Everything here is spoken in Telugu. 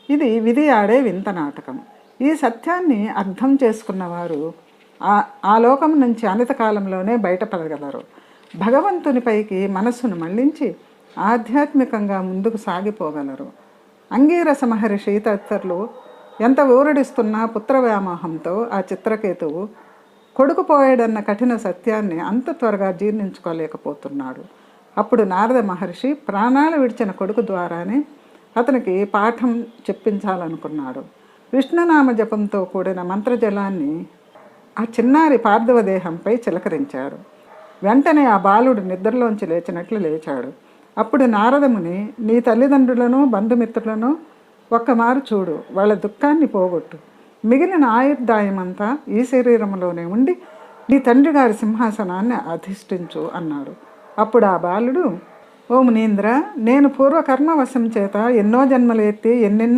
ఇది విధి ఆడే వింత నాటకం. ఈ సత్యాన్ని అర్థం చేసుకున్నవారు ఆ లోకం నుంచి అనిత కాలంలోనే బయటపడగలరు. భగవంతునిపైకి మనస్సును మళ్లించి ఆధ్యాత్మికంగా ముందుకు సాగిపోగలరు. అంగీరస మహర్షి తదితరులు ఎంత ఊరడిస్తున్నా పుత్ర వ్యామోహంతో ఆ చిత్రకేతువు కొడుకు పోయాడన్న కఠిన సత్యాన్ని అంత త్వరగా జీర్ణించుకోలేకపోతున్నాడు. అప్పుడు నారద మహర్షి ప్రాణాలు విడిచిన కొడుకు ద్వారానే అతనికి పాఠం చెప్పించాలనుకున్నాడు. విష్ణునామ జపంతో కూడిన మంత్రజలాన్ని ఆ చిన్నారి పార్థివ దేహంపై చిలకరించాడు. వెంటనే ఆ బాలుడు నిద్రలోంచి లేచినట్లు లేచాడు. అప్పుడు నారదముని, నీ తల్లిదండ్రులను బంధుమిత్రులను ఒక్కమారు చూడు, వాళ్ళ దుఃఖాన్ని పోగొట్టు, మిగిలిన ఆయుర్దాయమంతా ఈ శరీరంలోనే ఉండి నీ తండ్రి గారి సింహాసనాన్ని అధిష్ఠించు అన్నాడు. అప్పుడు ఆ బాలుడు, ఓ మునీంద్ర, నేను పూర్వకర్మవశం చేత ఎన్నో జన్మలు ఎత్తి ఎన్నెన్నో